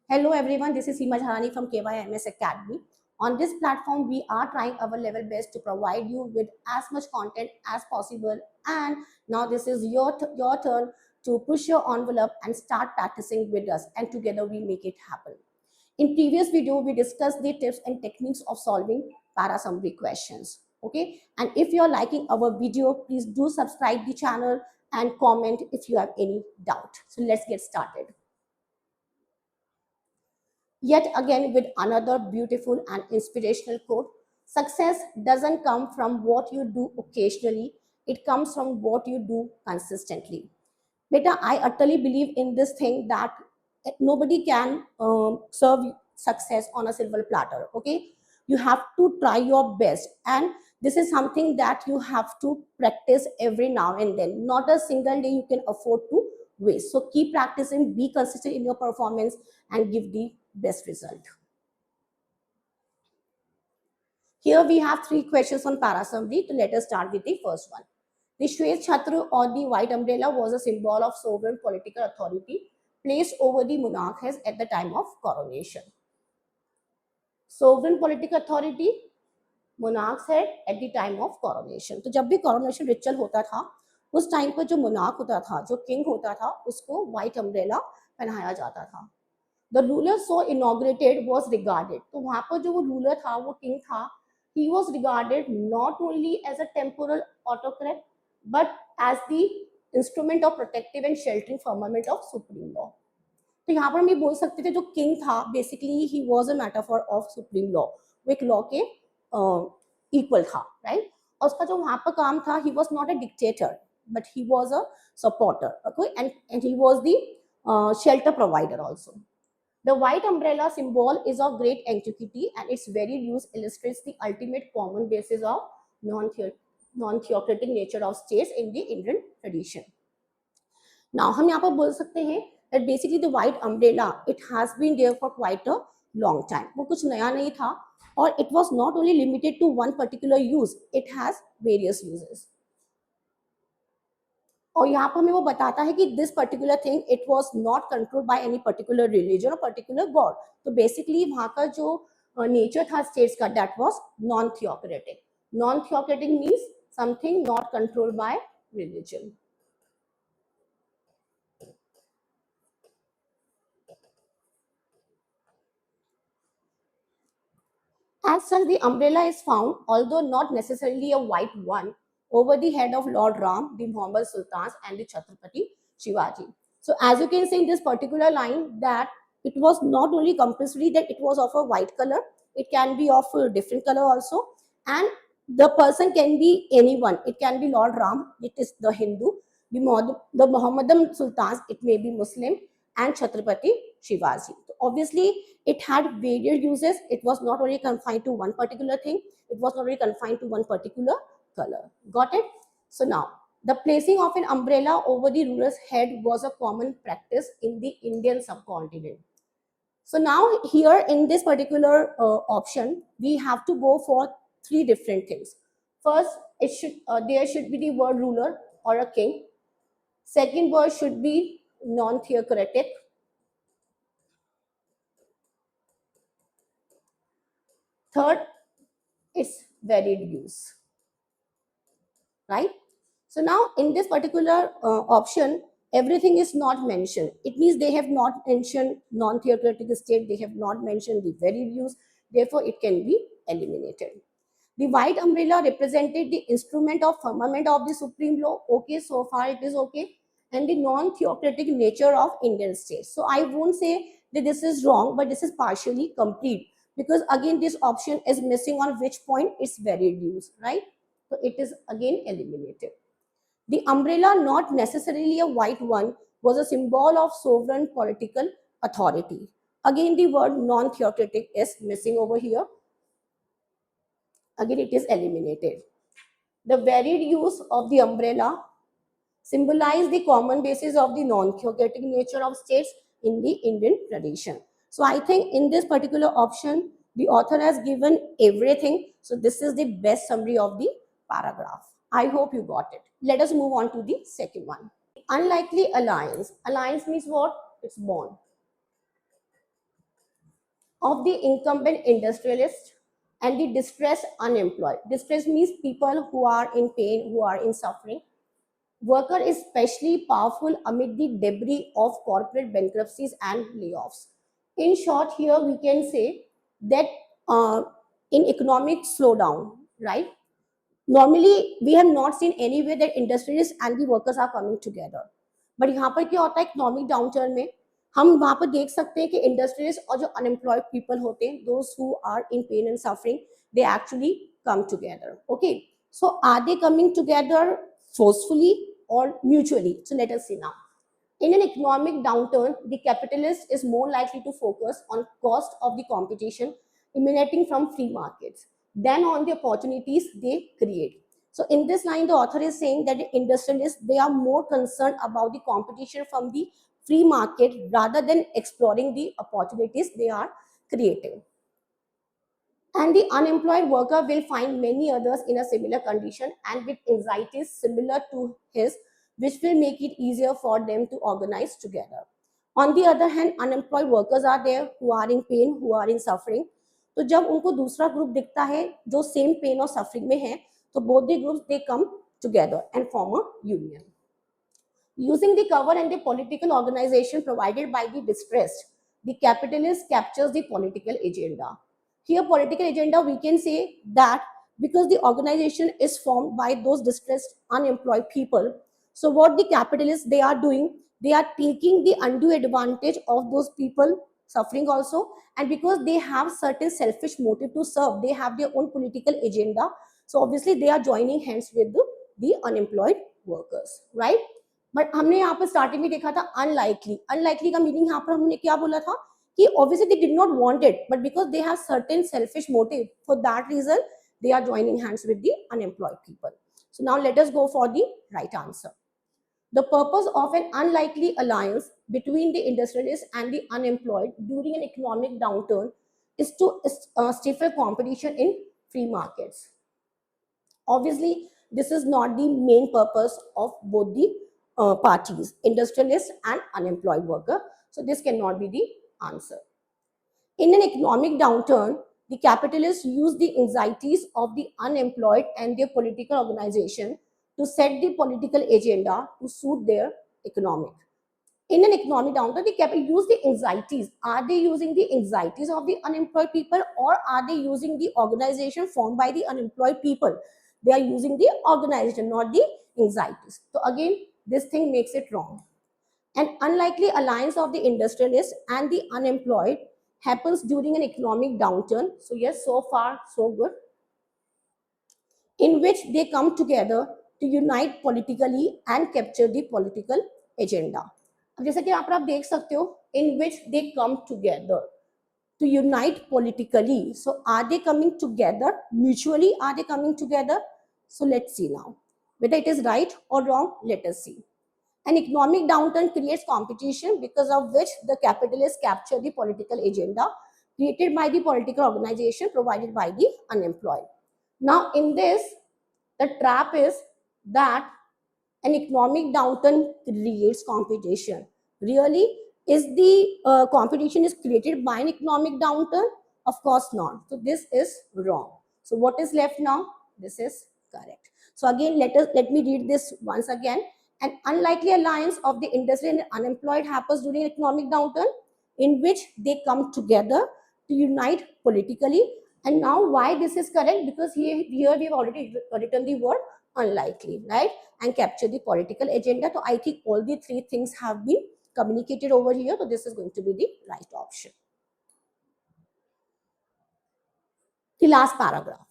Hello everyone, this is Seema Jharani from KYMS Academy. On this platform, we are trying our level best to provide you with as much content as possible. And now this is your turn to push your envelope and start practicing with us. And together we make it happen. In previous video, we discussed the tips and techniques of solving para summary questions. Okay, and if you're liking our video, please do subscribe the channel and comment if you have any doubt. So let's get started. Yet again, with another beautiful and inspirational quote, success doesn't come from what you do occasionally, it comes from what you do consistently. Beta, I utterly believe in this thing that nobody can serve success on a silver platter. Okay, you have to try your best, and this is something that you have to practice every now and then. Not a single day you can afford to waste. So keep practicing, be consistent in your performance, and give the best result. Here we have 3 questions on para summary. So let us start with the first one. The Shwet Chhatra or the white umbrella was a symbol of sovereign political authority placed over the monarch heads at the time of coronation. Sovereign political authority, monarch's head at the time of coronation. तो जब भी coronation ritual होता था, उस time पर जो monarch होता था, जो king होता था, उसको white umbrella पहनाया जाता था. The ruler so inaugurated was regarded. तो वहाँ पर जो वो ruler था, वो king था, he was regarded not only as a temporal autocrat, but as the instrument of protective and sheltering firmament of supreme law. तो यहाँ पर हम ये बोल सकते थे जो किंग था basically he was a metaphor of supreme law, वो एक लॉ के इक्वल था, राइट. और उसका जो वहाँ पर काम था, he was not a dictator but he was a supporter, and he was the shelter provider also. The white umbrella symbol is of great antiquity and its very use illustrates the ultimate common basis of non-theocratic nature of states in the Indian tradition. Now, हम यहाँ पर बोल सकते हैं that basically the white umbrella, it has been there for quite a long time. वो कुछ नया नहीं था और it was not only limited to one particular use, it has various uses. और यहाँ पर हमें वो बताता है कि this particular thing it was not controlled by any particular religion और पर्टिकुलर गॉड. तो बेसिकली वहाँ का जो नेचर था स्टेट्स का, that was non theocratic. Non theocratic means something not controlled by religion. As such, the umbrella is found, although not necessarily a white one, over the head of Lord Ram, the Muhammad Sultans, and the Chhatrapati Shivaji. So, as you can see in this particular line, that it was not only compulsory that it was of a white color, it can be of a different color also, and the person can be anyone. It can be Lord Ram, it is the Hindu, the Muhammadan Sultans, it may be Muslim, and Chhatrapati Shivaji. So obviously, it had various uses. It was not only confined to one particular thing. It was not only confined to one particular color. Got it? So now, the placing of an umbrella over the ruler's head was a common practice in the Indian subcontinent. So now here in this particular option, we have to go for 3 different things. First, there should be the word ruler or a king. Second word should be non-theocratic. Third, it's varied use, right? So now in this particular option, everything is not mentioned. It means they have not mentioned non-theocratic state, they have not mentioned the varied use, therefore it can be eliminated. The white umbrella represented the instrument of firmament of the supreme law. Okay, so far it is okay. And the non-theocratic nature of Indian states. So I won't say that this is wrong, but this is partially complete. Because again, this option is missing on which point it's varied use, right? So it is again eliminated. The umbrella, not necessarily a white one, was a symbol of sovereign political authority. Again, the word non-theocratic is missing over here. Again, it is eliminated. The varied use of the umbrella symbolize the common basis of the non-theocratic nature of states in the Indian tradition. So I think in this particular option, the author has given everything. So this is the best summary of the paragraph. I hope you got it. Let us move on to the second one. Unlikely alliance. Alliance means what? It's bond. of the incumbent industrialist and the distressed unemployed. Distress means people who are in pain, who are in suffering. Worker is especially powerful amid the debris of corporate bankruptcies and layoffs. In short, here we can say that uh, in economic slowdown, right? Normally, we have not seen anywhere that industries and the workers are coming together. But यहाँ पर क्या होता है economic downturn में हम वहाँ पर देख सकते हैं कि इंडस्ट्रीज और जो अनएम्प्लॉयड पीपल होते हैं those who are in pain and suffering they actually come together okay so are they coming together forcefully or mutually so let us see now in an economic downturn the capitalist is more likely to focus on cost of the competition emanating from free markets than on the opportunities they create. So in this line, the author is saying that the industrialists, they are more concerned about the competition from the free market rather than exploring the opportunities they are creating. And the unemployed worker will find many others in a similar condition and with anxieties similar to his, which will make it easier for them to organize together. On the other hand, unemployed workers are there who are in pain, who are in suffering. तो जब उनको दूसरा group दिखता है जो same pen और suffering में है तो both the groups they come together and form a union. Using the cover and the political organization provided by the distressed, the capitalist captures the political agenda. Here, political agenda, we can say that because the organization is formed by those distressed, unemployed people. So, what the capitalists they are doing, they are taking the undue advantage of those people suffering also, and because they have certain selfish motive to serve, they have their own political agenda. So, obviously, they are joining hands with the unemployed workers, right? But हमने यहाँ पर starting में देखा था unlikely unlikely का meaning यहाँ पर हमने क्या बोला था कि obviously they did not want it but because they have certain selfish motive for that reason they are joining hands with the unemployed people. So now let us go for the right answer. The purpose of an unlikely alliance between the industrialists and the unemployed during an economic downturn is to stifle competition in free markets. Obviously, this is not the main purpose of both the parties, industrialist and unemployed worker. So this cannot be the answer. In an economic downturn, the capitalists use the anxieties of the unemployed and their political organization to set the political agenda to suit their economic. In an economic downturn, the capital use the anxieties. Are they using the anxieties of the unemployed people or are they using the organization formed by the unemployed people? They are using the organization, not the anxieties. So again, this thing makes it wrong. An unlikely alliance of the industrialists and the unemployed happens during an economic downturn. So yes, so far so good. In which they come together to unite politically and capture the political agenda. अब जैसा कि यहाँ पर आप देख सकते हो, in which they come together to unite politically. So are they coming together mutually? Are they coming together? So let's see now whether it is right or wrong. Let us see. An economic downturn creates competition because of which the capitalists capture the political agenda created by the political organization provided by the unemployed. Now in this, the trap is that an economic downturn creates competition. Really, is the competition is created by an economic downturn? Of course not. So this is wrong. So what is left now? This is correct. So again, let me read this once again. An unlikely alliance of the industry and unemployed happens during economic downturn in which they come together to unite politically. And now why this is correct? Because here we've already written the word unlikely, right? And capture the political agenda. So I think all the three things have been communicated over here. So this is going to be the right option. The last paragraph.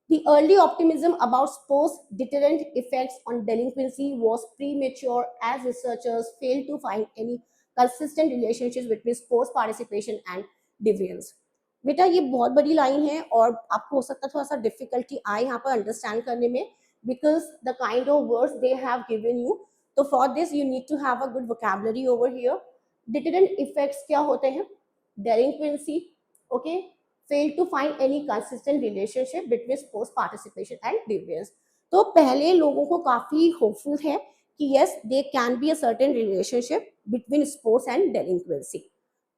The early optimism about sports' deterrent effects on delinquency was premature as researchers failed to find any consistent relationships between sports participation and deviance. बेटा ये बहुत बड़ी line है और आपको हो सकता है थोड़ा सा डिफिकल्टी आए यहाँ पर अंडरस्टैंड करने में because the kind of words they have given you. So for this you need to have a good vocabulary over here. Deterrent effects क्या होते हैं? Delinquency, okay? Failed to find any consistent relationship between sports participation and deviance. तो पहले लोगों को काफी hopeful है कि yes, there can be a certain relationship between sports and delinquency.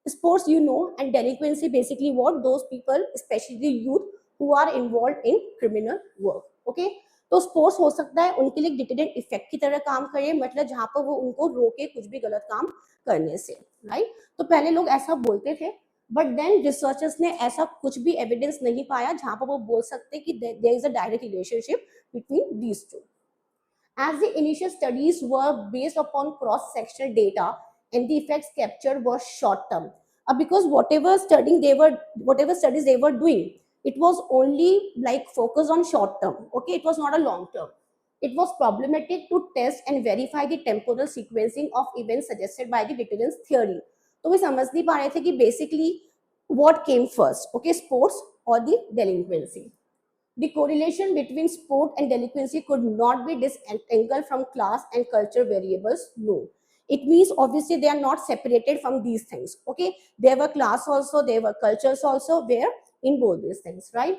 Sports, you know, and delinquency, basically what? Those people, especially youth, who are involved in criminal work. Okay, तो sports हो सकता है उनके लिए डिटेडेंट effect की तरह काम करे, मतलब जहां पर वो उनको रोके कुछ भी गलत काम करने से, राइट? तो पहले लोग ऐसा बोलते थे, बट देन रिसर्चर्स ने ऐसा कुछ भी एविडेंस नहीं पाया जहां पर वो बोल सकते कि there is a direct relationship between these two. As the initial studies were based upon cross-sectional data and the effects captured were short-term. Because whatever studies they were doing, it was only like focused on short-term. Okay, it was not a long-term. It was problematic to test and verify the temporal sequencing of events suggested by the deterrence theory. तो we समझ नहीं पा रहे थे कि basically what came first, okay, sports or the delinquency. The correlation between sport and delinquency could not be disentangled from class and culture variables. No. It means obviously they are not separated from these things. Okay. There were class also, there were cultures also where in both these things, right?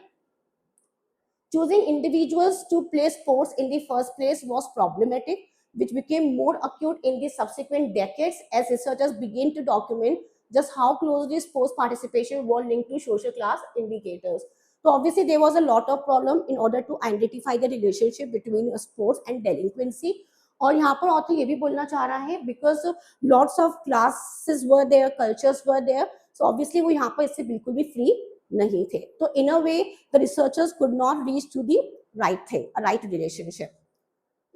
Choosing individuals to play sports in the first place was problematic, which became more acute in the subsequent decades as researchers began to document just how closely sports participation was linked to social class indicators. So obviously there was a lot of problem in order to identify the relationship between sports and delinquency. और यहाँ पर author ये भी बोलना चाह रहा है because lots of classes were there, cultures were there, so obviously वो यहाँ पर इससे बिल्कुल भी फ्री नहीं थे. तो in a way the researchers could not reach to the right thing, a right relationship.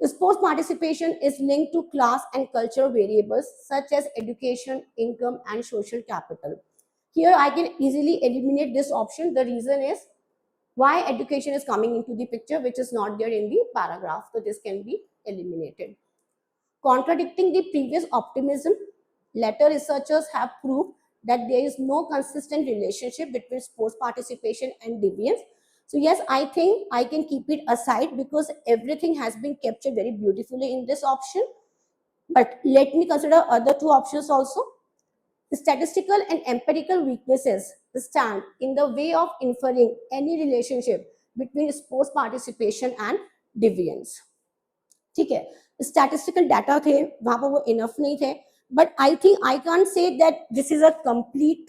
Sports participation is linked to class and cultural variables such as education, income, and social capital. Here I can easily eliminate this option. The reason is why education is coming into the picture, which is not there in the paragraph. So this can be eliminated. Contradicting the previous optimism, later researchers have proved that there is no consistent relationship between sports participation and deviance. So yes, I think I can keep it aside because everything has been captured very beautifully in this option. But let me consider other two options also. The statistical and empirical weaknesses stand in the way of inferring any relationship between sports participation and deviance. ठीक है, statistical data थे वहां पर वो enough नहीं थे, but I think I can't say that this is a complete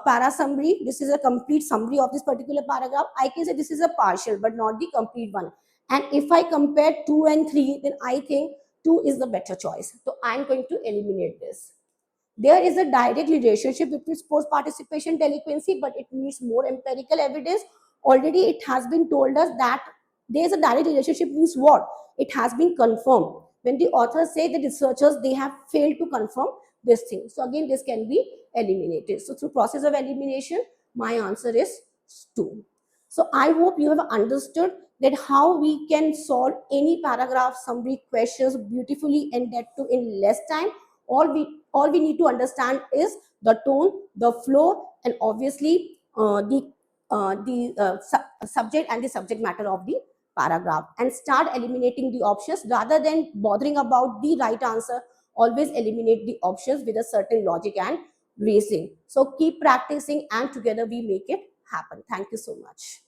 para summary, this is a complete summary of this particular paragraph. I can say this is a partial but not the complete one, and if I compare 2 and 3, then I think 2 is the better choice, so I'm going to eliminate this. There is a direct relationship between sports participation delinquency, but it needs more empirical evidence. Already it has been told us that there is a direct relationship means what? It has been confirmed. When the authors say the researchers, they have failed to confirm this thing. So again, this can be eliminated. So through process of elimination, my answer is 2. So I hope you have understood that how we can solve any paragraph summary questions beautifully and that too in less time. All we need to understand is the tone, the flow, and obviously subject and the subject matter of the paragraph, and start eliminating the options rather than bothering about the right answer. Always eliminate the options with a certain logic and reasoning. So keep practicing and together we make it happen. Thank you so much.